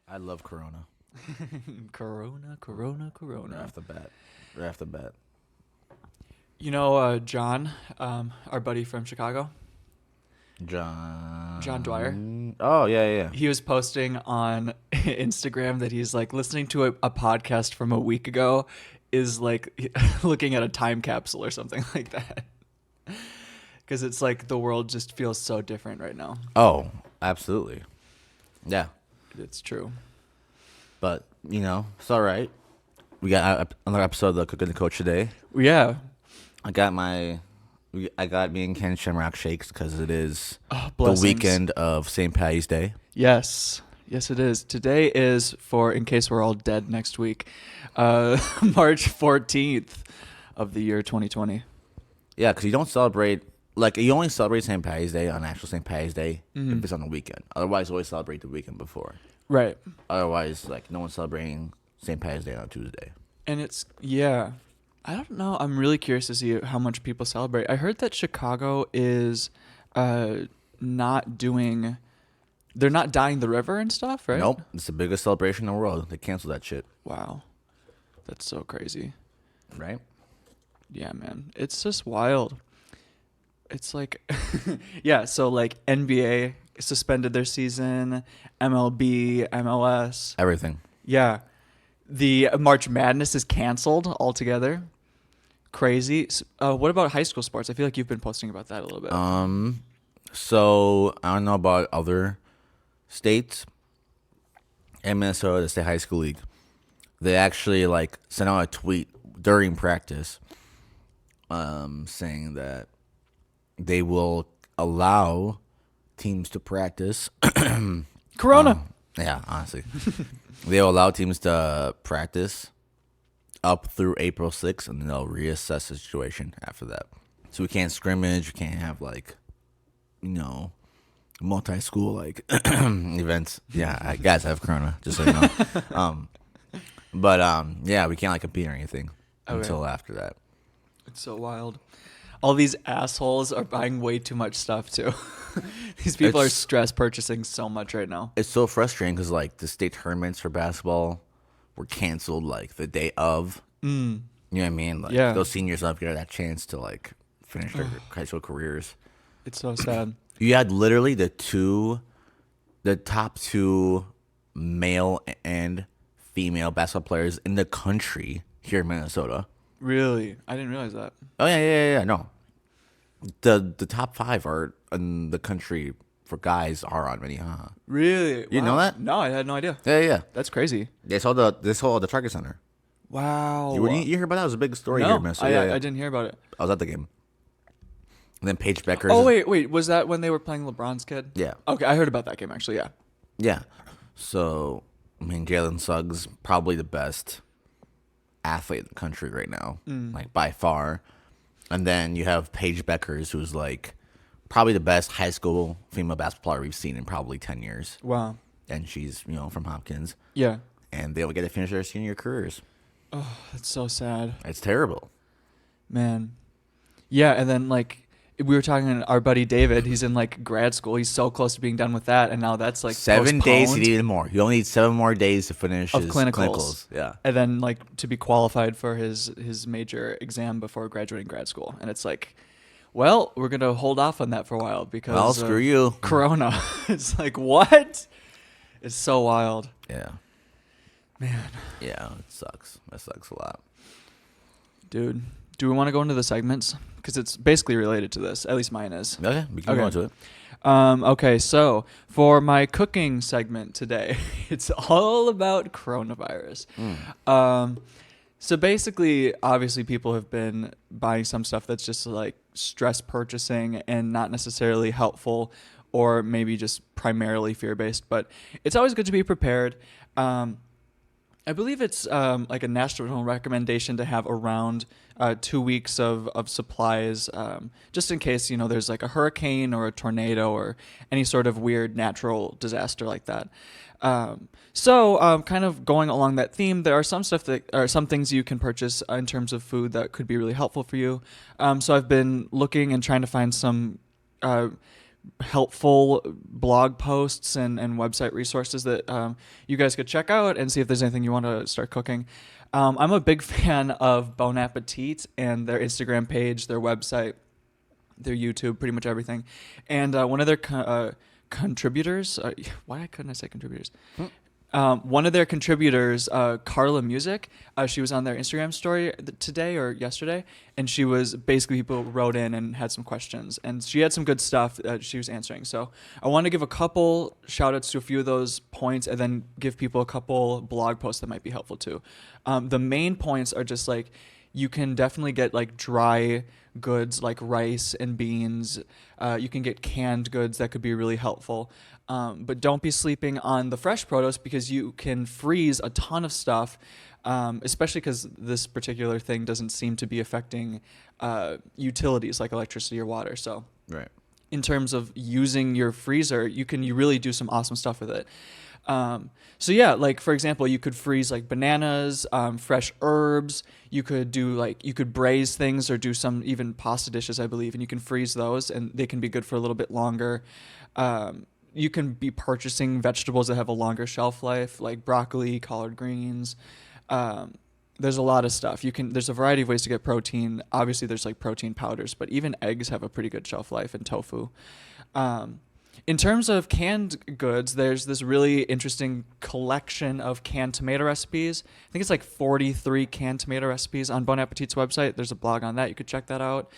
I love Corona. Corona. Right off the bat. Right off the bat. You know, John, our buddy from Chicago, John Dwyer. Oh, yeah. He was posting on Instagram that he's like listening to a podcast from a week ago is like looking at a time capsule or something like that. Because it's like the world just feels so different right now. Oh, absolutely. Yeah. It's true. But, it's all right. We got another episode of the Cooking the Coach today. Yeah. I got me and Ken Shamrock shakes because it is the Blessings. weekend of St. Patty's Day. Yes, it is. Today is, for in case we're all dead next week, March 14th of the year 2020. Yeah, because you don't celebrate, you only celebrate St. Patty's Day on actual St. Patty's Day if it's on the weekend. Otherwise, you always celebrate the weekend before. Right. Otherwise, no one's celebrating St. Patty's Day on Tuesday. And I don't know. I'm really curious to see how much people celebrate. I heard that Chicago is not doing, they're not dyeing the river and stuff, right? Nope. It's the biggest celebration in the world. They canceled that shit. Wow. That's so crazy. Right? Yeah, man. It's just wild. It's like, yeah, so NBA suspended their season, MLB, MLS. Everything. Yeah. The March Madness is canceled altogether. Crazy. What about high school sports? I feel like you've been posting about that a little bit. So I don't know about other states. In Minnesota, the State High School League, they actually sent out a tweet during practice, saying that they will allow teams to practice. Corona. Yeah, honestly. They'll allow teams to practice up through April 6th, and then they'll reassess the situation after that. So we can't scrimmage. We can't have, multi-school, events. Yeah, guys, I have Corona, just so you know. Yeah, we can't, compete or anything until after that. It's so wild. All these assholes are buying way too much stuff, too. These people are stress purchasing so much right now. It's so frustrating because, the state tournaments for basketball were canceled, the day of. You know what I mean? Yeah. Those seniors up get that chance to, finish their high school careers. It's so sad. You had literally the top two male and female basketball players in the country here in Minnesota. Really? I didn't realize that. Oh, yeah. No. The top five are in the country for guys are on Minnehaha. Really? You know that? No, I had no idea. Yeah. That's crazy. They saw the Target Center. Wow. You heard about that? It was a big story here No, in Minnesota. I didn't hear about it. I was at the game. And then Paige Beckers. Oh, wait. Was that when they were playing LeBron's kid? Yeah. Okay, I heard about that game, actually, yeah. Yeah. So, Jalen Suggs, probably the best athlete in the country right now, by far. And then you have Paige Beckers, who's probably the best high school female basketball player we've seen in probably 10 years. Wow. And she's, from Hopkins. Yeah. And they'll get to finish their senior careers. Oh, that's so sad. It's terrible. Man. Yeah, and then we were talking to our buddy David. He's in grad school. He's so close to being done with that, and now that's 7 days. postponed. He needed more. You only need 7 more days to finish Of his clinicals. Yeah. And then to be qualified for his major exam before graduating grad school. And it's well, we're gonna hold off on that for a while because Well, screw you. Corona. It's what? It's so wild. Yeah. Man. Yeah, it sucks. That sucks a lot. Dude, do we want to go into the segments? Because it's basically related to this. At least mine is. Okay, we can go into it. Okay, so for my cooking segment today, it's all about coronavirus. So basically, obviously, people have been buying some stuff that's just stress ppurchasing and not necessarily helpful, or maybe just primarily fear-based. But it's always good to be prepared. I believe it's a national recommendation to have around 2 weeks of supplies, just in case, there's a hurricane or a tornado or any sort of weird natural disaster like that. So kind of going along that theme, there are some things you can purchase in terms of food that could be really helpful for you. So I've been looking and trying to find some helpful blog posts and website resources that you guys could check out and see if there's anything you want to start cooking. I'm a big fan of Bon Appetit and their Instagram page, their website, their YouTube, pretty much everything. And one of their contributors, why couldn't I say contributors? One of their contributors, Carla Music, she was on their Instagram story today or yesterday, and she was basically, people wrote in and had some questions, and she had some good stuff that she was answering. So I want to give a couple shout outs to a few of those points and then give people a couple blog posts that might be helpful too. The main points are just like, you can definitely get like dry goods like rice and beans. You can get canned goods that could be really helpful. But don't be sleeping on the fresh produce because you can freeze a ton of stuff, especially because this particular thing doesn't seem to be affecting utilities like electricity or water. So Right. in terms of using your freezer, you really do some awesome stuff with it. So yeah, like for example, you could freeze like bananas, fresh herbs. You could braise things or do some even pasta dishes, I believe, and you can freeze those and they can be good for a little bit longer. You can be purchasing vegetables that have a longer shelf life, like broccoli, collard greens. There's a lot of stuff. There's a variety of ways to get protein. Obviously, there's like protein powders, but even eggs have a pretty good shelf life, and tofu. In terms of canned goods, there's this really interesting collection of canned tomato recipes. I think it's like 43 canned tomato recipes on Bon Appetit's website. There's a blog on that. You could check that out.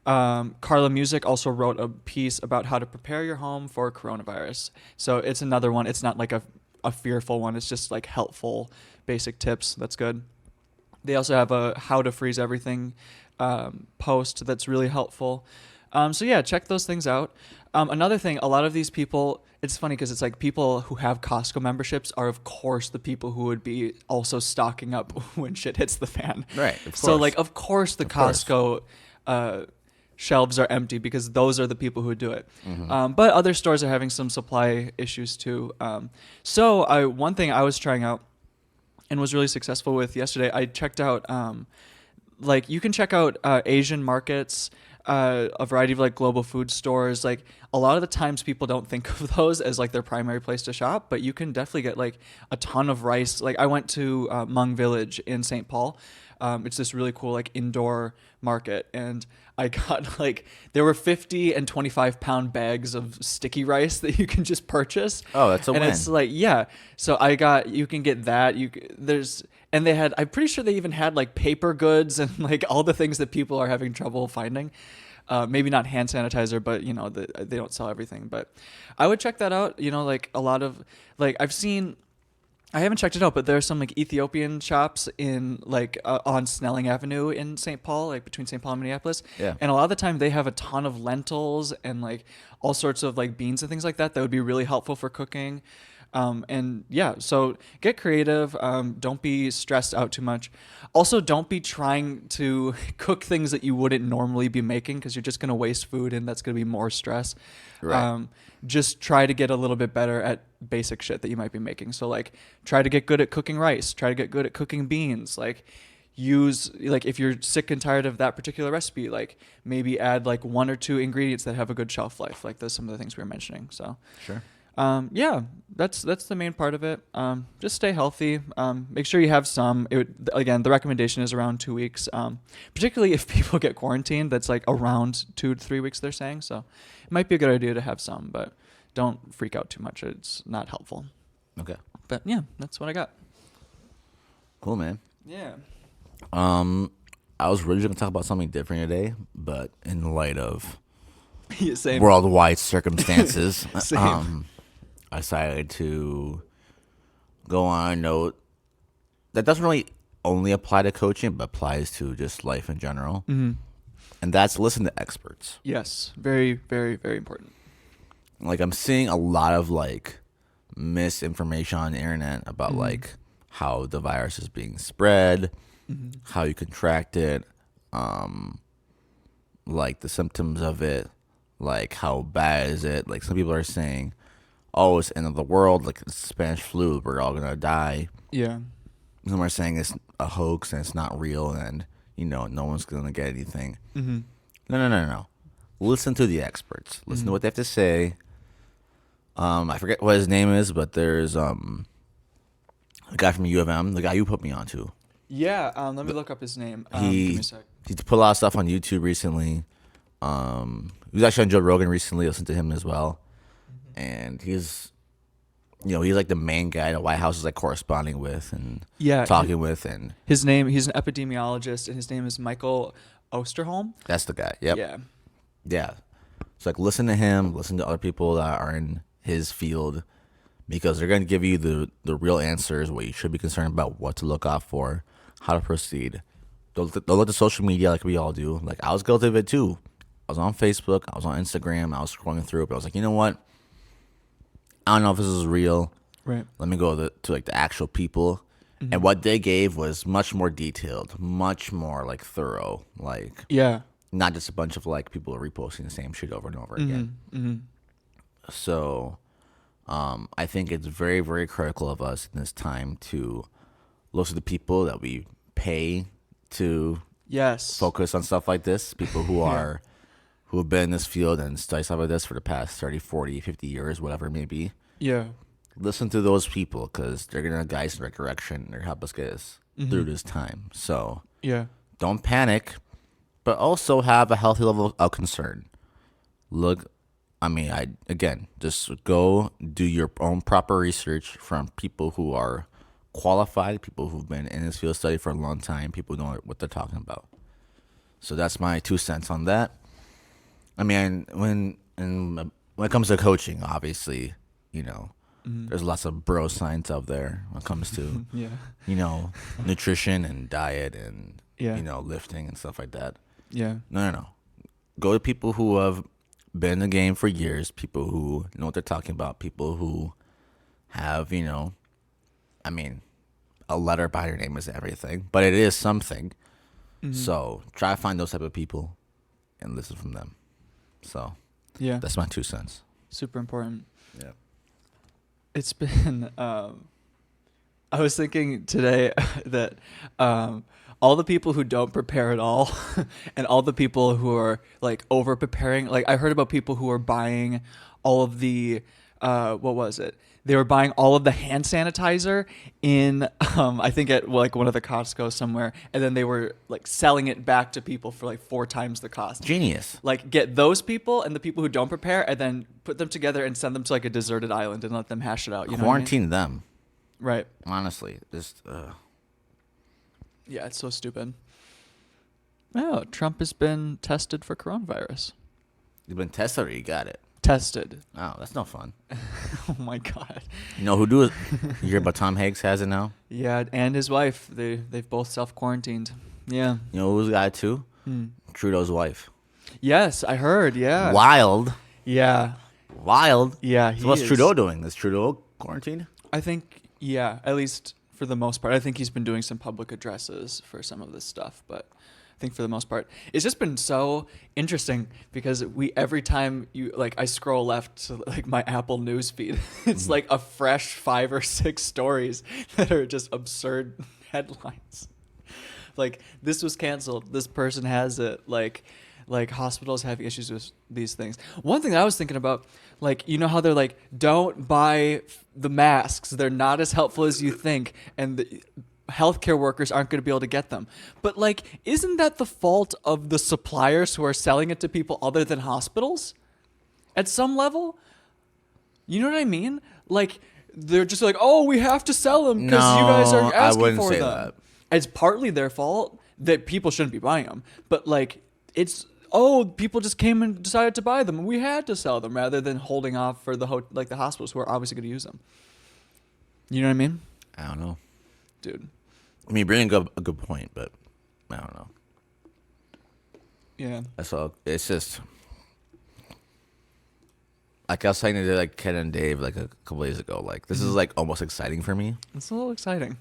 Carla Music also wrote a piece about how to prepare your home for coronavirus. So it's another one. It's not like a fearful one. It's just like helpful, basic tips. That's good. They also have a how to freeze everything post that's really helpful. So yeah, check those things out. Another thing, a lot of these people, it's funny because it's like people who have Costco memberships are of course the people who would be also stocking up when shit hits the fan. Right. Of course. So like, of course the Costco shelves are empty because those are the people who do it. Mm-hmm. But other stores are having some supply issues too. So one thing I was trying out and was really successful with yesterday, I checked out, like you can check out Asian markets, a variety of like global food stores. Like a lot of the times people don't think of those as like their primary place to shop, but you can definitely get like a ton of rice. Like I went to Hmong Village in St. Paul. It's this really cool like indoor market, and I got like there were 50 and 25-pound bags of sticky rice that you can just purchase. Oh, that's a win. And it's like, yeah. So you can get that. And they had, I'm pretty sure they even had like paper goods and like all the things that people are having trouble finding. Maybe not hand sanitizer, but you know, they don't sell everything. But I would check that out. You know, like a lot of like I haven't checked it out, but there are some like Ethiopian shops in like on Snelling Avenue in St. Paul, like between St. Paul and Minneapolis. Yeah. And a lot of the time they have a ton of lentils and like all sorts of like beans and things like that would be really helpful for cooking. And yeah, so get creative. Don't be stressed out too much. Also, don't be trying to cook things that you wouldn't normally be making because you're just going to waste food and that's going to be more stress. Right. Just try to get a little bit better at basic shit that you might be making. So like try to get good at cooking rice, try to get good at cooking beans, like if you're sick and tired of that particular recipe, like maybe add like 1 or 2 ingredients that have a good shelf life. Like those some of the things we were mentioning. So Sure. yeah, that's the main part of it. Just stay healthy. Make sure you have some. Again, the recommendation is around 2 weeks. Particularly if people get quarantined, that's like around 2 to 3 weeks. They're saying so. It might be a good idea to have some, but don't freak out too much. It's not helpful. Okay. But yeah, that's what I got. Cool, man. Yeah. I was really going to talk about something different today, but in light of Yeah, same. worldwide circumstances, Same. I decided to go on a note that doesn't really only apply to coaching, but applies to just life in general. Mm-hmm. And that's listen to experts. Yes. Very, very, very important. Like I'm seeing a lot of like misinformation on the internet about like how the virus is being spread, how you contract it, like the symptoms of it, like how bad is it. Like some people are saying, oh, it's the end of the world, like it's Spanish flu, we're all gonna die. Yeah. Some are saying it's a hoax and it's not real and you know no one's gonna get anything. Mm-hmm. No. listen to the experts. Listen to what they have to say. I forget what his name is, but there's a guy from U of M, the guy you put me onto. Yeah, let me look up his name. Give He me a sec. he put a lot of stuff on YouTube recently. He was actually on Joe Rogan recently. Listened to him as well, and he's like the main guy the White House is like corresponding with and talking with, and his name. He's an epidemiologist, and his name is Michael Osterholm. that's the guy. Yep. Yeah. So like, listen to him. Listen to other people that are in his field, because they're going to give you the real answers, what you should be concerned about, what to look out for, how to proceed. Don't look at social media like we all do. Like, I was guilty of it too. I was on Facebook, I was on Instagram, I was scrolling through it, but I was like, you know what? I don't know if this is real. Right. Let me go to like the actual people. And what they gave was much more detailed, much more like thorough. Like, not just a bunch of like people reposting the same shit over and over again. So I think it's very, very critical of us in this time to look at the people that we pay to focus on stuff like this. People who are who have been in this field and study stuff like this for the past 30, 40, 50 years, whatever it may be. Yeah. Listen to those people, because they're going to guide us in the right direction. They're going to help us get us through this time. So don't panic, but also have a healthy level of concern. Just go do your own proper research from people who are qualified, people who've been in this field of study for a long time, people who know what they're talking about. So that's my 2 cents on that. I mean, when it comes to coaching, obviously, there's lots of bro science out there when it comes to, nutrition and diet and, lifting and stuff like that. Yeah. No. Go to people who have been in the game for years, people who know what they're talking about, people who have, a letter behind your name is everything, but it is something. So try to find those type of people and listen from them. So that's my 2 cents. Super important. Yeah. It's been, I was thinking today that all the people who don't prepare at all and all the people who are like over preparing, like I heard about people who are buying all of the, what was it? They were buying all of the hand sanitizer in, I think at like one of the Costco somewhere, and then they were like selling it back to people for like 4 times the cost. Genius. Like get those people and the people who don't prepare, and then put them together and send them to like a deserted island and let them hash it out. You know Quarantine them. Right. Honestly, just. Yeah, it's so stupid. Oh, Trump has been tested for coronavirus. You've been tested or you got it? Tested. Oh, that's no fun. Oh my God. You know who do it? You hear about Tom Hanks has it now? Yeah, and his wife. They've both self-quarantined. Yeah. You know who's got it too? Trudeau's wife. Yes, I heard. Yeah. Wild. Yeah. Wild. Yeah. So what's Trudeau doing? Is Trudeau quarantined? I think, yeah, at least for the most part. I think he's been doing some public addresses for some of this stuff, but I think for the most part, it's just been so interesting because every time I scroll left to like my Apple news feed, it's like a fresh 5 or 6 stories that are just absurd headlines. Like, this was canceled. This person has it. Like hospitals have issues with these things. One thing that I was thinking about, like, you know how they're like, don't buy the masks. They're not as helpful as you think. And the healthcare workers aren't going to be able to get them. But like, isn't that the fault of the suppliers who are selling it to people other than hospitals? At some level? You know what I mean? Like, they're just like, oh, we have to sell them because you guys are asking for them. That. It's partly their fault that people shouldn't be buying them. But like, people just came and decided to buy them, and we had to sell them rather than holding off for the hospitals who are obviously going to use them. You know what I mean? I don't know, dude. I mean, you bring up a good point, but I don't know. Yeah. So it's just like I was saying to like Ken and Dave like a couple days ago. Like, this is like almost exciting for me. It's a little exciting.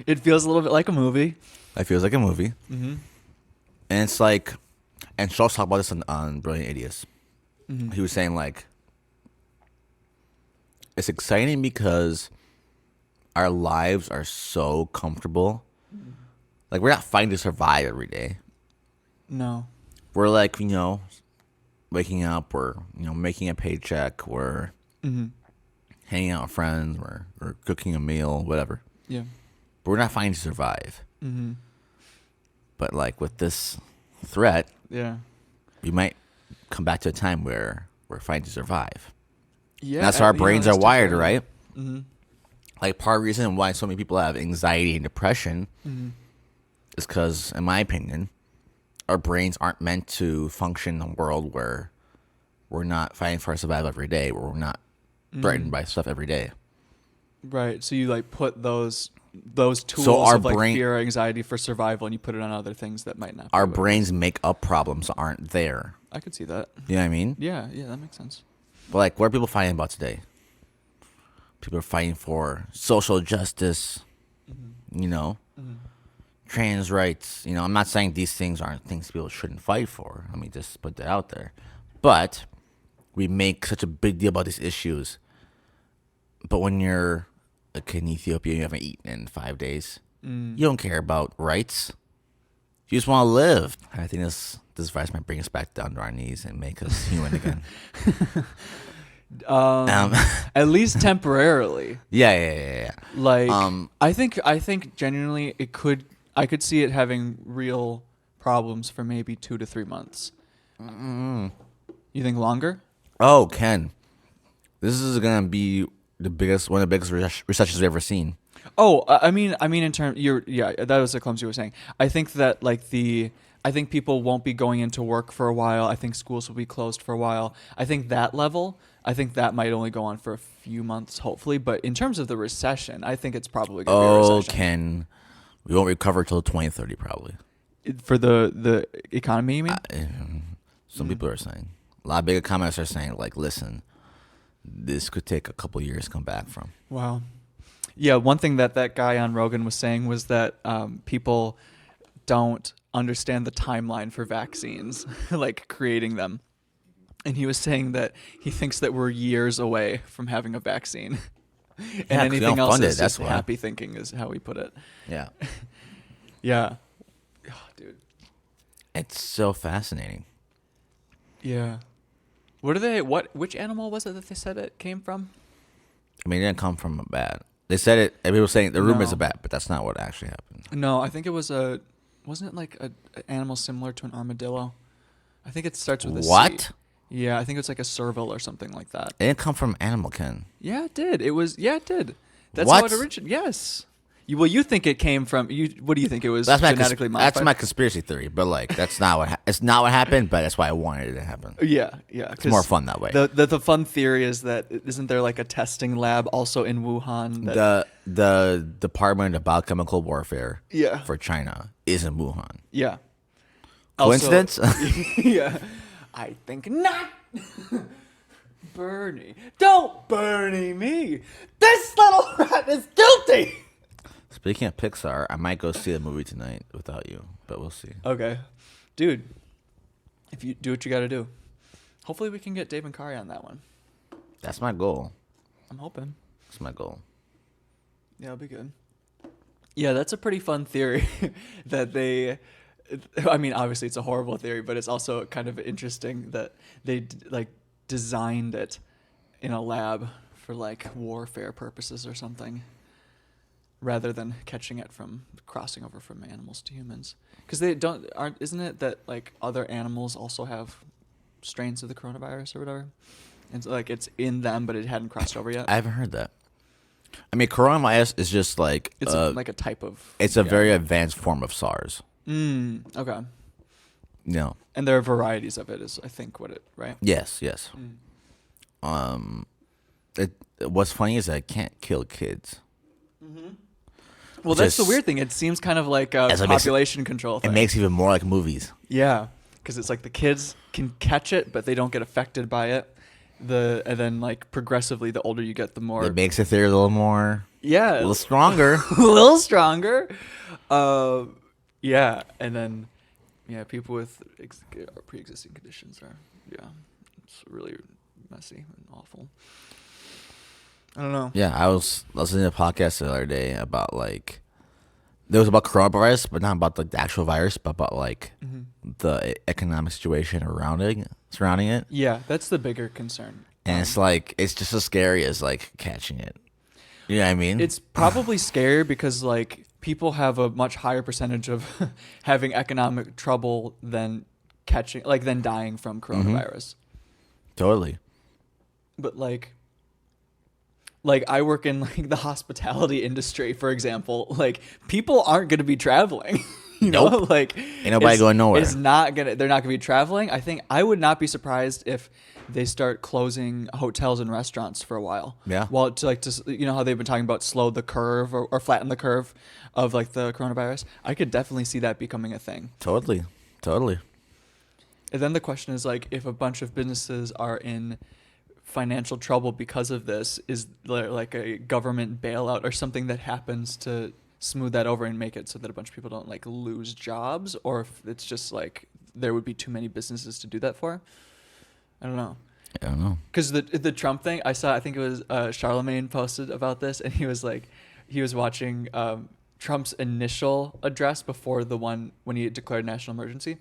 It feels a little bit like a movie. It feels like a movie. Mm-hmm. And it's like, and Schultz talked about this on Brilliant Idiots. Mm-hmm. He was saying like, it's exciting because our lives are so comfortable. Mm-hmm. Like, we're not fighting to survive every day. No. We're like, waking up, we're making a paycheck, we're hanging out with friends, we're cooking a meal, whatever. Yeah. But we're not fighting to survive. Mm-hmm. But like with this threat, Yeah. we might come back to a time where we're fighting to survive. Yeah. And that's how our brains are wired, right? Mm-hmm. Like part of the reason why so many people have anxiety and depression is because, in my opinion, our brains aren't meant to function in a world where we're not fighting for our survival every day, where we're not threatened by stuff every day. Right. So you like put those tools our of like brain- fear, anxiety for survival, and you put it on other things that might not. Our be brains make up problems that aren't there. I could see that. You know what I mean? Yeah. Yeah. That makes sense. But like, what are people fighting about today? People are fighting for social justice, trans rights. I'm not saying these things aren't things people shouldn't fight for. Let me just put that out there. But we make such a big deal about these issues. But when you're a kid in Ethiopia and you haven't eaten in 5 days, you don't care about rights. You just want to live. I think this virus might bring us back down to our knees and make us human again. At least temporarily. Yeah. Like, I think genuinely I could see it having real problems for maybe 2 to 3 months. You think longer? Oh, Ken, this is gonna be one of the biggest recessions we've ever seen. Oh, I mean, in terms, that was the clumsy you were saying. I think that I think people won't be going into work for a while. I think schools will be closed for a while. I think that might only go on for a few months, hopefully. But in terms of the recession, I think it's probably going to be a recession. Ken, we won't recover till 2030 probably. For the economy, you mean? Some people are saying. A lot of big economists are saying, like, listen, this could take a couple years to come back from. Wow. Yeah, one thing that guy on Rogan was saying was that people don't understand the timeline for vaccines, like creating them. And he was saying that he thinks that we're years away from having a vaccine. And anything else is just happy thinking is how he put it. Yeah. Yeah. Oh, dude. It's so fascinating. Yeah. Which animal was it that they said it came from? I mean, it didn't come from a bat. They said it, and people were saying the rumor is a bat, but that's not what actually happened. No, I think it was wasn't it like an animal similar to an armadillo? I think it starts with a C. What? Yeah, I think it's like a serval or something like that. It didn't come from animal, Ken. Yeah, it did. It did. That's what? how it originated. Yes. You think it came from you? What do you think it was? That's genetically modified? That's my conspiracy theory, but like that's not what it's not what happened, but that's why I wanted it to happen. Yeah. It's more fun that way. The fun theory is that isn't there like a testing lab also in Wuhan? The Department of Biochemical Warfare for China is in Wuhan. Yeah. Coincidence? Also, yeah. I think not. Bernie, don't Bernie me. This little rat is guilty. Speaking of Pixar, I might go see a movie tonight without you, but we'll see. Okay. Dude, if you do what you got to do. Hopefully we can get Dave and Kari on that one. That's my goal. I'm hoping. That's my goal. Yeah, it'll be good. Yeah, that's a pretty fun theory that I mean, obviously it's a horrible theory, but it's also kind of interesting that they like designed it in a lab for like warfare purposes or something, rather than catching it from crossing over from animals to humans. Because isn't it that like other animals also have strains of the coronavirus or whatever? And so, like it's in them, but it hadn't crossed over yet. I haven't heard that. I mean, coronavirus is just like it's like a type of. It's a very advanced form of SARS. Okay. No. And there are varieties of it, is I think what it right. Yes. What's funny is that it can't kill kids. Mm-hmm. Well, that's the weird thing. It seems kind of like a population control thing. It makes it even more like movies. Yeah, because it's like the kids can catch it, but they don't get affected by it. And then like progressively, the older you get, the more it makes the theory a little more. Yeah, a little stronger. A little stronger. Yeah, and then people with pre-existing conditions are it's really messy and awful. I don't know. Yeah, I was listening to a podcast the other day about like it was about coronavirus, but not about like the actual virus, but about like the economic situation around it. surrounding it. Yeah, that's the bigger concern. And it's like, it's just as scary as like catching it. You know what I mean? It's probably scarier because like people have a much higher percentage of having economic trouble than than dying from coronavirus. Totally. But like I work in like the hospitality industry, for example. Like people aren't going to be traveling. You know, Nope. like Ain't nobody going nowhere. They're not gonna be traveling. I think I would not be surprised if they start closing hotels and restaurants for a while. Yeah. Well, to you know how they've been talking about slow the curve or flatten the curve of like the coronavirus. I could definitely see that becoming a thing. Totally. Totally. And then the question is like, if a bunch of businesses are in financial trouble because of this, is there like a government bailout or something that happens to smooth that over and make it so that a bunch of people don't like lose jobs, or if it's just like there would be too many businesses to do that for? I don't know. I don't know. Because the Trump thing, I think it was Charlemagne posted about this, and he was like, he was watching Trump's initial address before the one when he declared national emergency.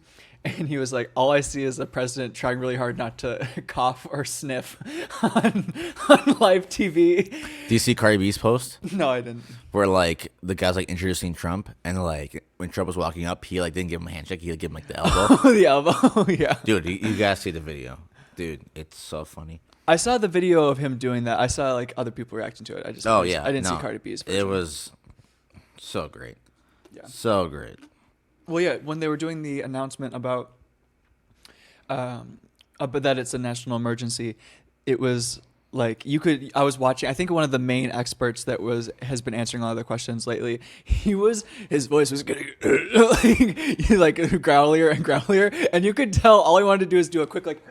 And he was like, all I see is the president trying really hard not to cough or sniff on live TV. Do you see Cardi B's post? No, I didn't. Where like the guy's like introducing Trump, and like when Trump was walking up, he like didn't give him a handshake. He like gave him like the elbow. The elbow, yeah. Dude, you gotta see the video. Dude, it's so funny. I saw the video of him doing that. I saw like other people reacting to it. I didn't see Cardi B's version. It was so great. Yeah. So great. Well, yeah, when they were doing the announcement about but that it's a national emergency, it was like I was watching, I think one of the main experts that has been answering a lot of the questions lately, his voice was getting like growlier and growlier, and you could tell all he wanted to do is do a quick like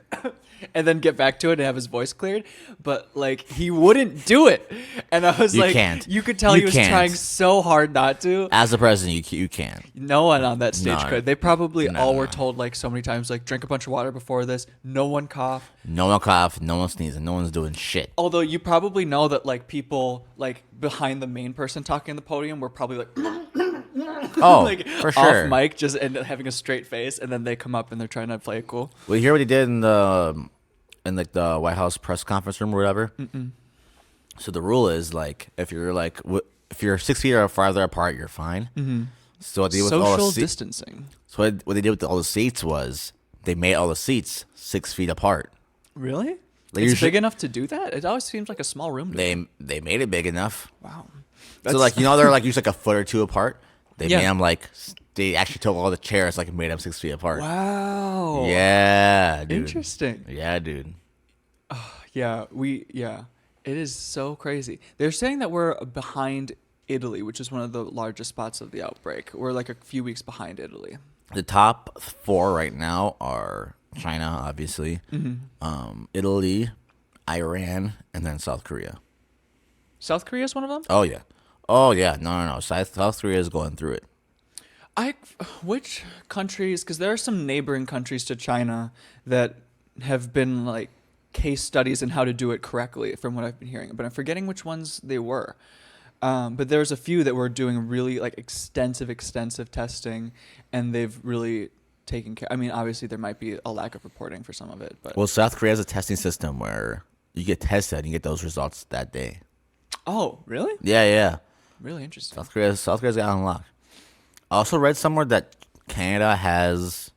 and then get back to it and have his voice cleared, but like he wouldn't do it, and I was you could tell he was trying so hard not to. As the president, you can't. No one on that stage could. They probably all were told like so many times, like drink a bunch of water before this. No one cough. No one cough. No one sneezing. No one's doing shit. Although you probably know that like people like behind the main person talking on the podium were probably like like for sure, off mic, just and having a straight face, and then they come up and they're trying to play it cool. Well, you hear what he did in the the White House press conference room or whatever. Mm-mm. So the rule is like if you're 6 feet or farther apart, you're fine. Mm-hmm. So what they did with social distancing. So what they did with all the seats was they made all the seats 6 feet apart. Really? Like it's big enough to do that? It always seems like a small room. They made it big enough. Wow. So like they're like usually like a foot or two apart. They made them like they actually took all the chairs like made them 6 feet apart. Wow. Yeah, dude. Interesting. Yeah, dude. Yeah, it is so crazy. They're saying that we're behind Italy, which is one of the largest spots of the outbreak. We're like a few weeks behind Italy. The top 4 right now are China, obviously, Italy, Iran, and then South Korea. South Korea is one of them? Oh yeah. No. South Korea is going through it. Which countries? Because there are some neighboring countries to China that have been like case studies in how to do it correctly, from what I've been hearing. But I'm forgetting which ones they were. But there's a few that were doing really like extensive testing, and they've really taken care. I mean, obviously there might be a lack of reporting for some of it, but South Korea has a testing system where you get tested and you get those results that day. Oh, really? Yeah. Really interesting. South Korea's got unlocked. I also read somewhere that Canada has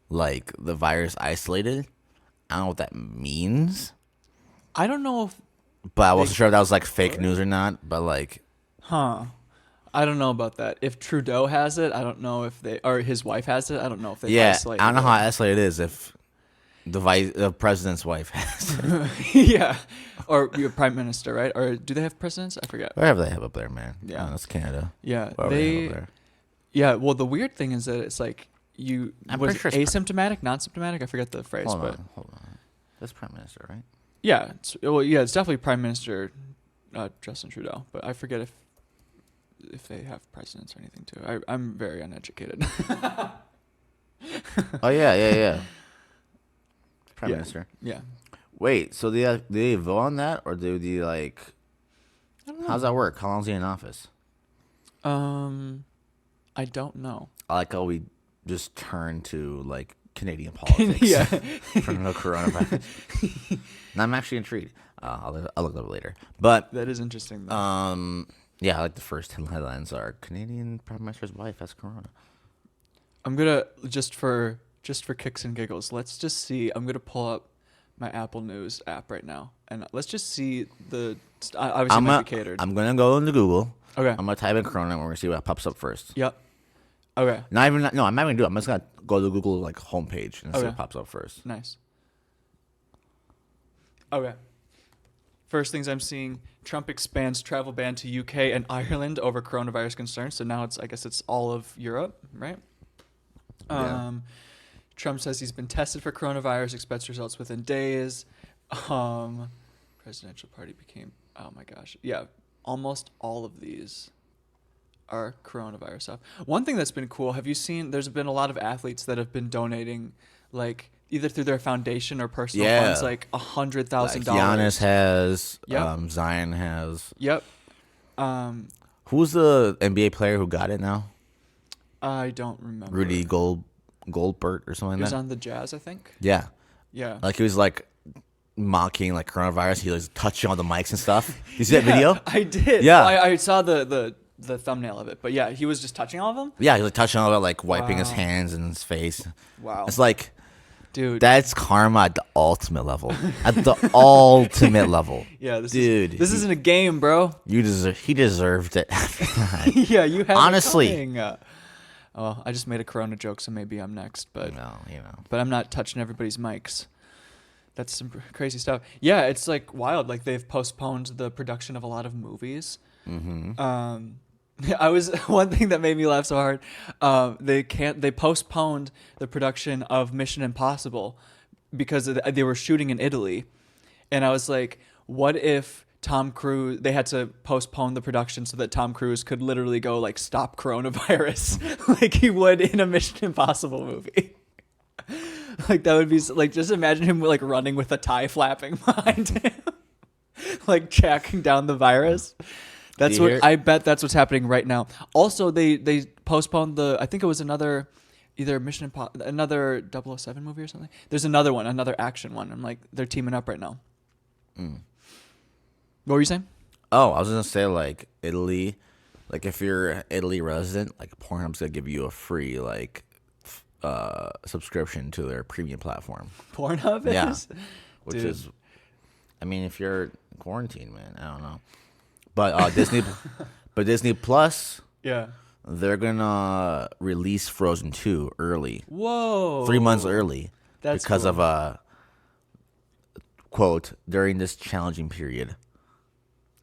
like the virus isolated. I don't know what that means. I don't know if, but I wasn't sure if that was like fake news or not. But like, I don't know about that. If Trudeau has it, I don't know if or his wife has it. I don't know if they. I don't know how isolated it is if the president's wife has it. Yeah, or your prime minister, right? Or do they have presidents? I forget. Whatever they have up there, man. Yeah, that's Canada. Yeah, they have up there. Yeah, well, the weird thing is that it's like asymptomatic, non-symptomatic. I forget the phrase. Hold on. That's prime minister, right? Yeah, it's definitely Prime Minister Justin Trudeau, but I forget if they have presidents or anything too. I'm very uneducated. Oh yeah. Prime Minister. Yeah. Wait, so do they vote on that, or do they like? I don't know. How does that work? How long is he in office? I don't know. I like how we just turn to like Canadian politics. Yeah. From the coronavirus. And I'm actually intrigued. I'll look it up later. But That is interesting, though. yeah, like the first 10 headlines are Canadian Prime Minister's wife has corona. I'm gonna just for kicks and giggles. Let's just see. I'm gonna pull up my Apple News app right now, and let's just see the. Obviously, it might be catered. I'm gonna go into Google. Okay. I'm gonna type in corona, and we're gonna see what pops up first. Yep. Okay. No, I'm not gonna do it. I'm just gonna go to Google like homepage and see what pops up first. Nice. Okay. First things I'm seeing: Trump expands travel ban to UK and Ireland over coronavirus concerns. So now I guess it's all of Europe, right? Yeah. Trump says he's been tested for coronavirus, expects results within days. Presidential party became, oh my gosh. Yeah, almost all of these are coronavirus stuff. One thing that's been cool, have you seen, there's been a lot of athletes that have been donating, like, either through their foundation or personal funds, like $100,000. Like Giannis has, Yep. Zion has. Yep. Who's the NBA player who got it now? I don't remember. Rudy Goldberg or something He like was that. on the Jazz, I think. Yeah. Yeah. Like he was like mocking like coronavirus. He was touching all the mics and stuff. You see that video? I did. Yeah. I saw the thumbnail of it, but yeah, he was just touching all of them. Yeah, he was like touching all that, like wiping his Wow. hands and his face. Wow. It's like, Dude. that's karma at the ultimate level. At the ultimate level. Yeah, this isn't a game, bro. He deserved it. Yeah, you had Honestly. it coming. Oh, I just made a corona joke, so maybe I'm next, but No, you know. but I'm not touching everybody's mics. That's some crazy stuff. Yeah, it's like wild. Like they've postponed the production of a lot of movies. Mm-hmm. One thing that made me laugh so hard. They postponed the production of Mission Impossible because they were shooting in Italy, and I was like, what if Tom Cruise, they had to postpone the production so that Tom Cruise could literally go like stop coronavirus like he would in a Mission Impossible movie. Like that would be like, just imagine him like running with a tie flapping behind him, like tracking down the virus. That's what I bet that's what's happening right now. Also, they postponed I think it was another another 007 movie or something. There's another one, another action one. I'm like, they're teaming up right now. What were you saying? Oh, I was gonna say like Italy, like if you're an Italy resident, like Pornhub's gonna give you a free like subscription to their premium platform. Pornhub Yeah, is? which Dude. is, I mean, if you're quarantined, man, I don't know, but Disney Plus, Yeah. they're gonna release Frozen 2 early, Whoa. 3 months early, That's because cool. of quote during this challenging period.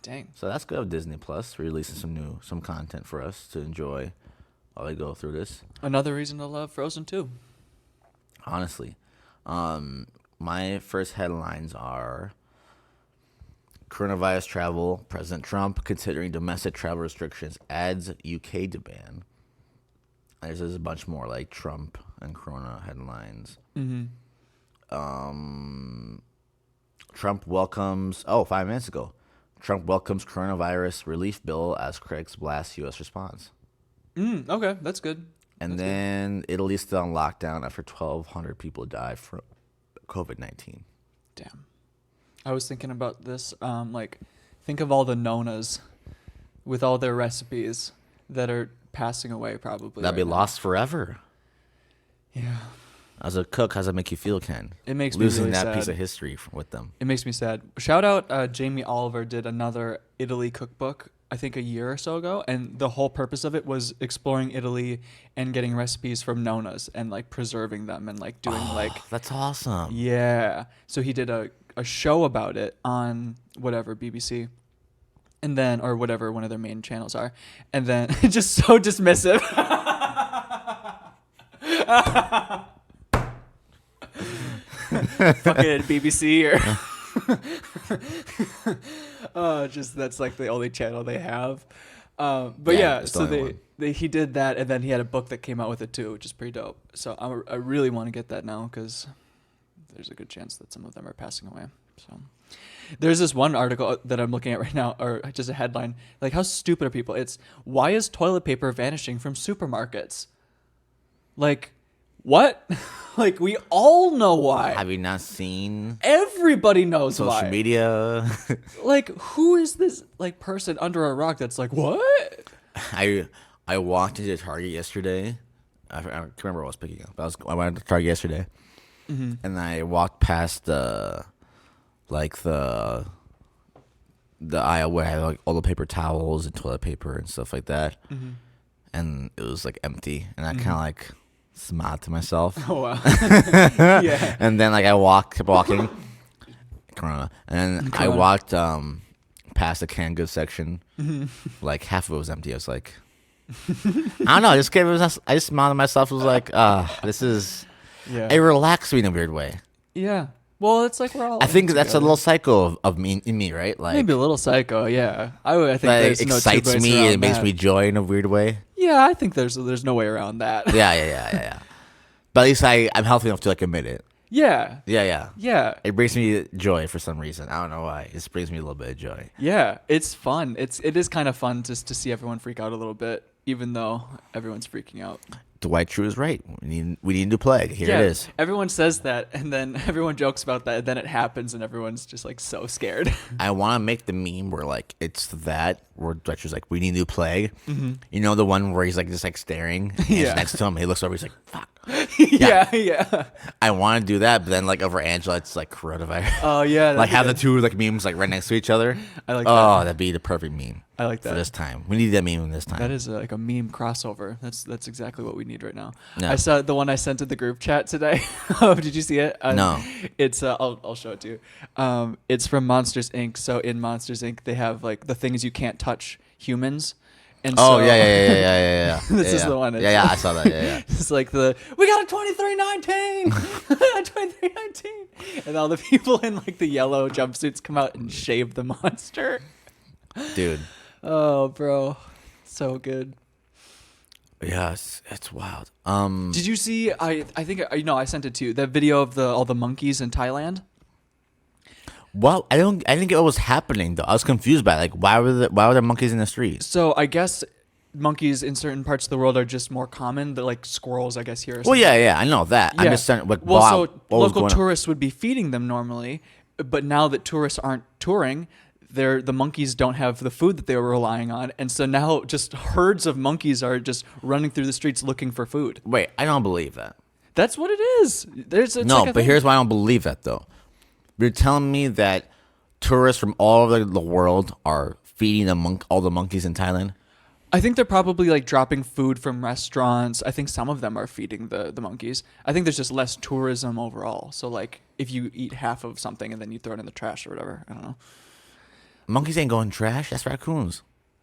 Dang. So that's good of Disney Plus releasing some content for us to enjoy while we go through this. Another reason to love Frozen 2. Honestly, my first headlines are coronavirus travel. President Trump considering domestic travel restrictions, adds UK to ban. There's a bunch more like Trump and Corona headlines. Mm-hmm. Trump welcomes. Oh, 5 minutes ago. Trump welcomes coronavirus relief bill as critics blast U.S. response. Okay, that's good. And then Italy's still on lockdown after 1,200 people die from COVID-19. Damn. I was thinking about this. Like, think of all the Nonas with all their recipes that are passing away probably. That'd be right now. lost forever. Yeah. As a cook, how does that make you feel, Ken? It makes me Losing really that sad. piece of history with them. It makes me sad. Shout out Jamie Oliver did another Italy cookbook, I think a year or so ago, and the whole purpose of it was exploring Italy and getting recipes from Nonas and like preserving them and like doing like That's awesome. yeah. So he did a show about it on whatever BBC. And then or whatever one of their main channels are. And then just so dismissive. Fucking BBC or just that's like the only channel they have. But yeah, it's so the only he did that, and then he had a book that came out with it too, which is pretty dope. So I really want to get that now because there's a good chance that some of them are passing away. So there's this one article that I'm looking at right now, or just a headline, like how stupid are people? It's why is toilet paper vanishing from supermarkets? Like, What? Like, we all know why. Have you not seen Everybody knows social why. media? Like, who is this like person under a rock that's like, what? I walked into Target yesterday. I can't remember what I was picking up. I went to Target yesterday, and I walked past the aisle where I had like all the paper towels and toilet paper and stuff like that, and it was like empty, and I kind of like smiled to myself. Oh wow. Yeah. And then like kept walking, Corona, and then I walked past the canned goods section, like half of it was empty. I was like, I don't know. I just smiled to myself. I was like, this is. Yeah. It relaxed me in a weird way. Yeah. Well, it's like we're all. I think that's a together. little psycho of me in me, right? Like Maybe a little psycho. Yeah. I think that there's it no two excites ways me. around It makes that. me joy in a weird way. Yeah, I think there's no way around that. Yeah. But at least I'm healthy enough to like admit it. Yeah. Yeah. It brings me joy for some reason. I don't know why. It just brings me a little bit of joy. Yeah. It's fun. It is kind of fun just to see everyone freak out a little bit, even though everyone's freaking out. Dwight Schrute is right. We need a new plague. Here Yeah, it is. Everyone says that, and then everyone jokes about that, and then it happens, and everyone's just like so scared. I want to make the meme where like it's that where Dwight Schrute's like, we need a new plague. You know the one where he's like just like staring. And Yeah. next to him, he looks over. He's like, fuck. Yeah. I want to do that, but then like over Angela, it's like coronavirus. Oh yeah. Like have the good. two like memes like right next to each other. I like Oh, that. that'd be the perfect meme. I like for that. this time. We need that meme this time. That is like a meme crossover. That's exactly what we need right now. Yeah. I saw the one I sent to the group chat today. Oh, did you see it? No. It's I'll show it to you. It's from Monsters Inc. So in Monsters Inc. they have like the things you can't touch humans. And Oh so, yeah. This Yeah, is yeah. the one. Yeah, I saw that. Yeah. It's like we got a 2319, 2319, and all the people in like the yellow jumpsuits come out and shave the monster. Dude. Oh, bro, so good. Yeah, it's wild. Did you see? I think I sent it to you. That video of all the monkeys in Thailand. Well, I didn't get what was happening though. I was confused by it. Like why were there monkeys in the streets? So I guess monkeys in certain parts of the world are just more common. They're like squirrels, I guess here. Or Well, something. yeah, I know that. I'm Yeah. just saying, like, Well, wow, so what was local going on? tourists would be feeding them normally, but now that tourists aren't touring, the monkeys don't have the food that they were relying on, and so now just herds of monkeys are just running through the streets looking for food. Wait, I don't believe that. That's what it is. It's No, like a but thing. here's why I don't believe that though. You're telling me that tourists from all over the world are feeding all the monkeys in Thailand? I think they're probably like dropping food from restaurants. I think some of them are feeding the monkeys. I think there's just less tourism overall. So like if you eat half of something and then you throw it in the trash or whatever, I don't know. Monkeys ain't going trash. That's raccoons.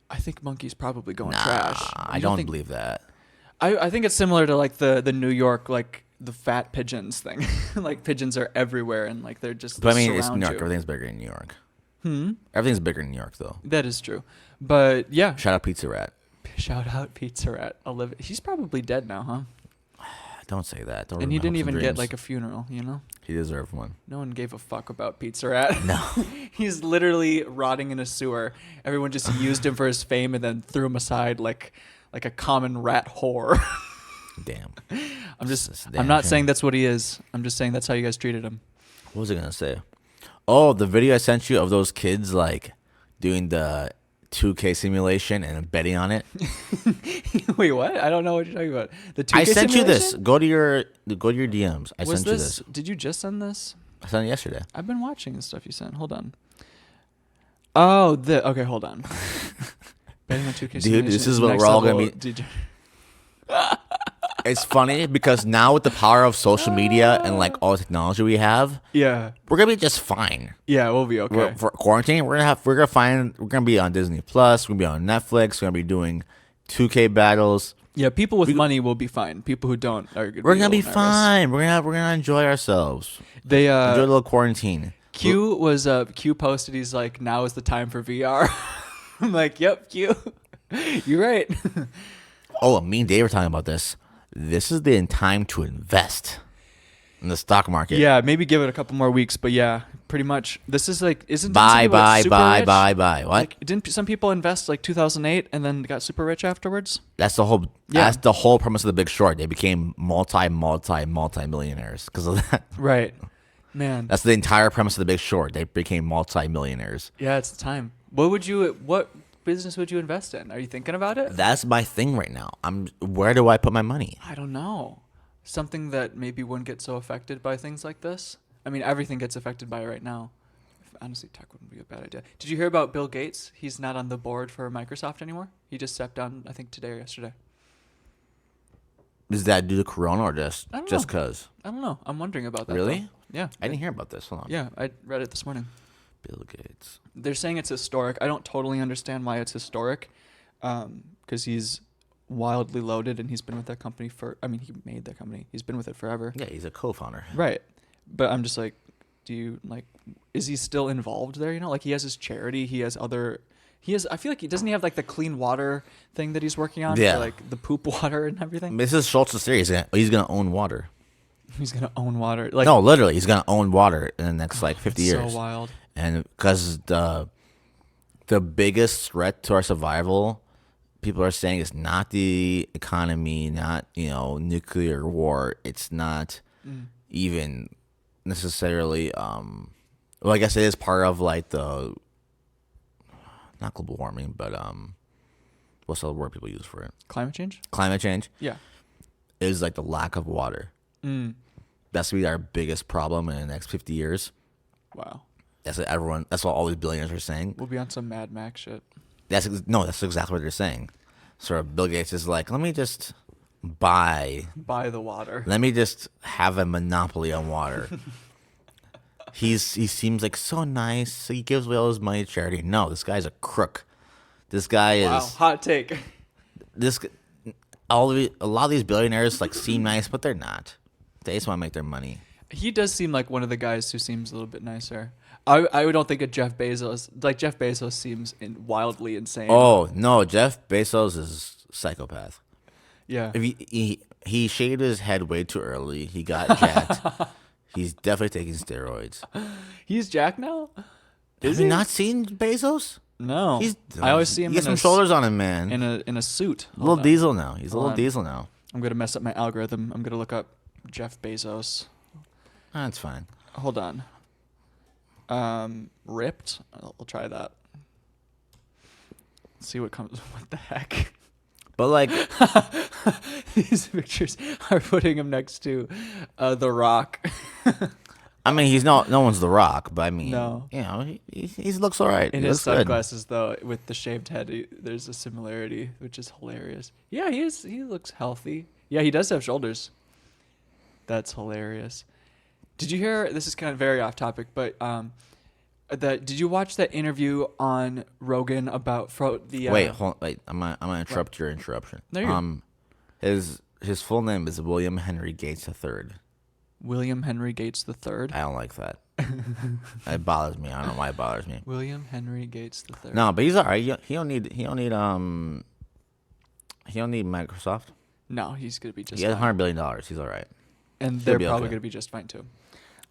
I think monkeys probably go in Nah, trash. I You don't think- believe that. I think it's similar to like the New York like the fat pigeons thing. Like pigeons are everywhere and like they're just. But I mean, it's surround New York. you. Everything's bigger in New York. Everything's bigger in New York, though. That is true, but yeah. Shout out Pizza Rat. Shout out Pizza Rat. He's probably dead now, huh? Don't say that. Don't And ruin he my didn't hopes and even get dreams. like a funeral, you know? He deserved one. No one gave a fuck about Pizza Rat. No. He's literally rotting in a sewer. Everyone just used him for his fame and then threw him aside like a common rat whore. Damn. I'm not saying that's what he is. I'm just saying that's how you guys treated him. What was I gonna say? Oh, the video I sent you of those kids like doing the 2K simulation and betting on it. Wait, what? I don't know what you're talking about. The 2K I sent you this. simulation? Go to your DMs. I Was sent you this? this. Did you just send this? I sent it yesterday. I've been watching the stuff you sent. Hold on. Oh, okay, hold on. Betting on 2K Dude, this simulation is what next we're all level. gonna be- It's funny because now with the power of social media and like all the technology we have, Yeah. we're gonna be just fine. Yeah, we'll be okay. For quarantine, we're gonna be on Disney Plus. We're gonna be on Netflix. We're gonna be doing 2K battles. Yeah, people with money will be fine. People who don't are We're gonna a be little nervous. fine. We're gonna enjoy ourselves. They Enjoy a little quarantine. Q posted, he's like, now is the time for VR. I'm like, yep, Q. You're right. Oh, me and Dave were talking about this. This is the time to invest. in the stock market. Yeah, maybe give it a couple more weeks, but yeah, pretty much. This is like, isn't Buy. What? What? Like, didn't some people invest like 2008 and then got super rich afterwards? That's the whole. Yeah. That's the whole premise of The Big Short. They became multi millionaires because of that. Right, man. That's the entire premise of The Big Short. They became multi-millionaires. Yeah, it's time. What business would you invest in? Are you thinking about it? That's my thing right now. Where do I put my money? I don't know. Something that maybe wouldn't get so affected by things like this. I mean, everything gets affected by it right now. Honestly, tech wouldn't be a bad idea. Did you hear about Bill Gates? He's not on the board for Microsoft anymore. He just stepped down, I think, today or yesterday. Is that due to Corona or just because? I don't know. I'm wondering about that. Really? Though. Yeah. I didn't hear about this. Hold on. Yeah, I read it this morning. Bill Gates. They're saying it's historic. I don't totally understand why it's historic, because he's wildly loaded and he's been with that company he made that company. He's been with it forever. Yeah, he's a co-founder. Right. But I'm just like, is he still involved there? You know, like he has his charity. I feel like doesn't he have like the clean water thing that he's working on? Yeah. For, like the poop water and everything. This is Schultz's theory. He's gonna own water. He's going to own water. Like, no, literally, he's gonna own water in the next 50 years. So wild. And because the biggest threat to our survival, people are saying, is not the economy, not nuclear war. It's not even necessarily. Well, I guess it is part of like the not global warming, but what's the word people use for it? Climate change. Climate change. Yeah. Is like the lack of water. That's gonna be our biggest problem in the next 50 years. Wow. That's what all these billionaires are saying. We'll be on some Mad Max shit. That's exactly what they're saying. So Bill Gates is like, let me just buy the water. Let me just have a monopoly on water. He seems like so nice. He gives away all his money to charity. No, this guy's a crook. This guy is hot take. A lot of these billionaires like seem nice, but they're not. They just want to make their money. He does seem like one of the guys who seems a little bit nicer. I don't think of Jeff Bezos. Like Jeff Bezos seems wildly insane. Oh no, Jeff Bezos is a psychopath. Yeah. If he shaved his head way too early. He got jacked. He's definitely taking steroids. He's jacked now? Have you not seen Bezos? No. I always see him. He got some shoulders on him, man. In a suit. A little diesel now. He's a little diesel now. I'm gonna mess up my algorithm. I'm gonna look up Jeff Bezos. That's fine. Hold on. Ripped. I'll try that. Let's see what comes. What the heck? But like these pictures are putting him next to The Rock. I mean, he's no one's The Rock, but I mean, no. He looks all right. In his sunglasses, though, with the shaved head, there's a similarity, which is hilarious. Yeah, he looks healthy. Yeah, he does have shoulders. That's hilarious. Did you hear? This is kind of very off topic, but did you watch that interview on Rogan about the? Wait, I'm gonna interrupt your interruption. No, you're his full name is William Henry Gates III. William Henry Gates III. I don't like that. It bothers me. I don't know why it bothers me. William Henry Gates III. No, but he's all right. He don't need Microsoft. No, he's gonna be just. He has fine. $100 billion. He's all right. And they're probably gonna be just fine too.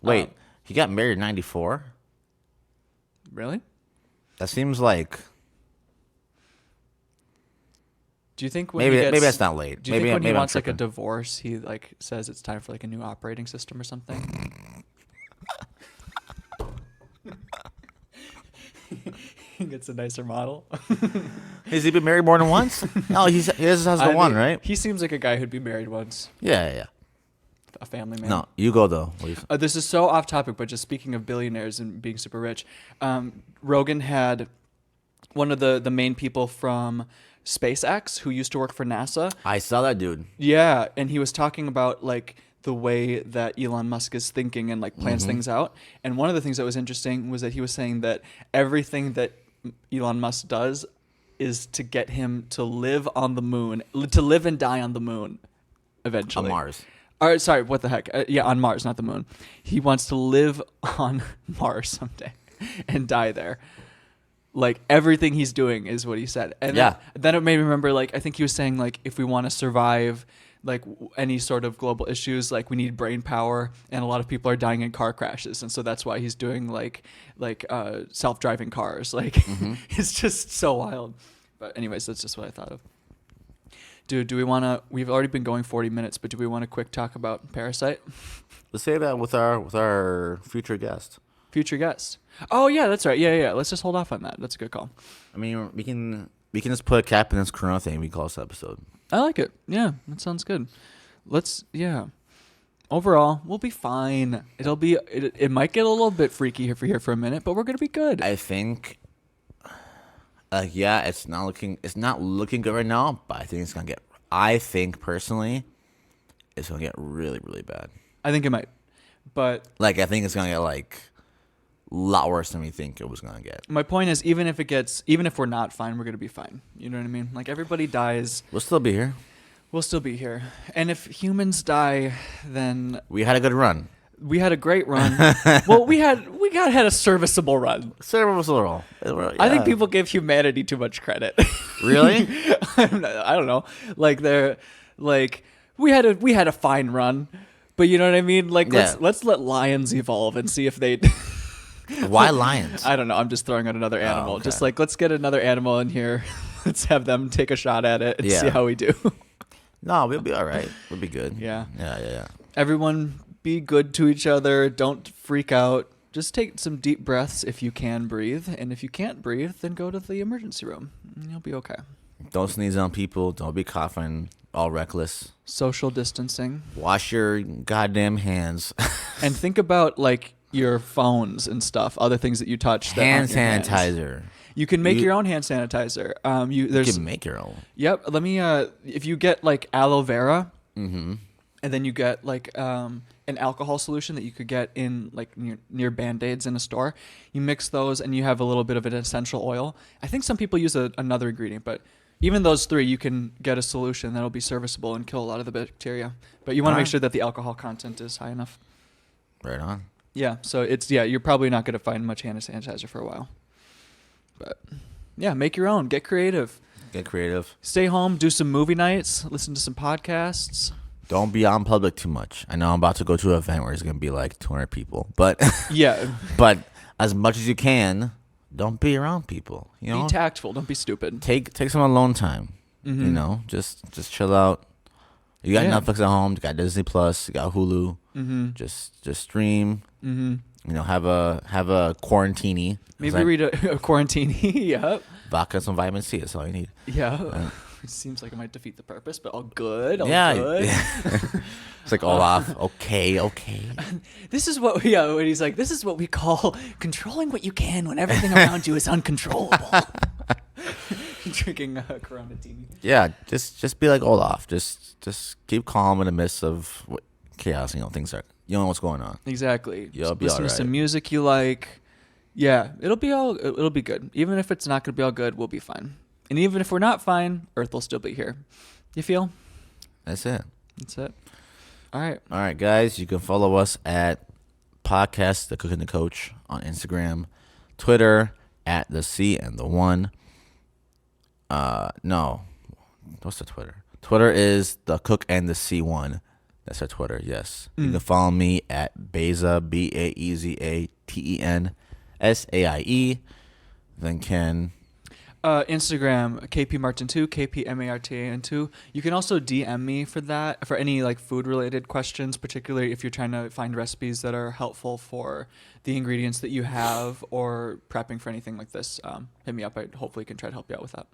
Wait, he got married in '94. Really? That seems like. Do you think maybe that's not late? Do you think when he wants like a divorce, he like says it's time for like a new operating system or something? He gets a nicer model. Has he been married more than once? No, he has the one, right? He seems like a guy who'd be married once. Yeah. A family man. No, you go though. This is so off topic, but just speaking of billionaires and being super rich, Rogan had one of the main people from SpaceX who used to work for NASA. I saw that dude. Yeah, and he was talking about like the way that Elon Musk is thinking and like plans things out. And one of the things that was interesting was that he was saying that everything that Elon Musk does is to get him to live on the moon, to live and die on the moon eventually. On Mars. Sorry, what the heck? Yeah, on Mars, not the moon. He wants to live on Mars someday and die there. Like, everything he's doing is what he said. And then it made me remember, like, I think he was saying, like, if we want to survive any sort of global issues. Like we need brain power, and a lot of people are dying in car crashes, and so that's why he's doing self-driving cars. Like it's just so wild. But anyways, that's just what I thought of. Dude, do we want to? We've already been going 40 minutes, but do we want to quick talk about Parasite? Let's say that with our future guest. Future guest. Oh yeah, that's right. Yeah. Let's just hold off on that. That's a good call. I mean, we can just put a cap in this Corona thing. We call this episode. I like it. Yeah, that sounds good. Overall, we'll be fine. It might get a little bit freaky here for a minute, but we're gonna be good. I think. It's not looking good right now, but I think personally, it's gonna get really, really bad. I think it might, but I think it's gonna get a lot worse than we think it was gonna get. My point is, even if we're not fine, we're gonna be fine. You know what I mean? Like everybody dies, We'll still be here. we'll still be here. And if humans die, then We had a good run. we had a great run. Well, we had a serviceable run. Serviceable. I think people give humanity too much credit. Really? I don't know. We had a fine run, but you know what I mean. Let's let lions evolve and see if they. Why lions? I don't know. I'm just throwing out another animal. Okay. Just let's get another animal in here. Let's have them take a shot at it and see how we do. No, we'll be all right. We'll be good. Yeah. Yeah. Everyone, be good to each other. Don't freak out. Just take some deep breaths if you can breathe. And if you can't breathe, then go to the emergency room. And you'll be okay. Don't sneeze on people. Don't be coughing all reckless. Social distancing. Wash your goddamn hands. And think about your phones and stuff, other things that you touch. That Hand aren't your hands. sanitizer. You can make your own hand sanitizer. You can make your own. Yep. Let me. If you get aloe vera, and then you get an alcohol solution that you could get in near Band-Aids in a store, you mix those and you have a little bit of an essential oil. I think some people use another ingredient, but even those three, you can get a solution that'll be serviceable and kill a lot of the bacteria. But you want to make sure that the alcohol content is high enough. Right on. Yeah. So you're probably not going to find much hand sanitizer for a while. But yeah, make your own. Get creative. Stay home. Do some movie nights. Listen to some podcasts. Don't be on public too much. I know I'm about to go to an event where it's going to be 200 people. But yeah. But as much as you can, don't be around people. You know? Be tactful. Don't be stupid. Take some alone time. Mm-hmm. You know, just chill out. You got Netflix at home. You got Disney Plus. You got Hulu. Mm-hmm. Just stream. Mm-hmm. You know, have a quarantini. Maybe read a quarantine. Yep. Vodka and some vitamin C. That's all you need. Yeah. It seems like it might defeat the purpose, but all good. Good. It's Olaf. Okay. This is what when he's like, this is what we call controlling what you can when everything around you is uncontrollable. Drinking Coronatini. Yeah, just be like Olaf. Just keep calm in the midst of chaos. You know, things are. You know what's going on. Exactly. You'll be Listen all to right. some music you like. Yeah, it'll be good. Even if it's not gonna be all good, we'll be fine. And even if we're not fine, Earth will still be here. You feel? That's it. All right, guys. You can follow us at Podcast The Cook and the Coach on Instagram, Twitter at the C and the One. No, what's the Twitter? Twitter is the Cook and the C1. That's our Twitter. Yes, you can follow me at Beza BAEZATENSAIE. Then Ken. Instagram KPMartin2 KPMartin2. You can also DM me for any food related questions, particularly if you're trying to find recipes that are helpful for the ingredients that you have or prepping for anything like this. Hit me up. I hopefully can try to help you out with that.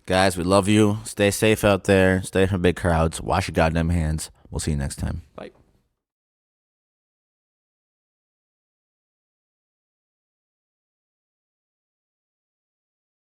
Guys, we love you. Stay safe out there. Stay from big crowds. Wash your goddamn hands. We'll see you next time. Bye.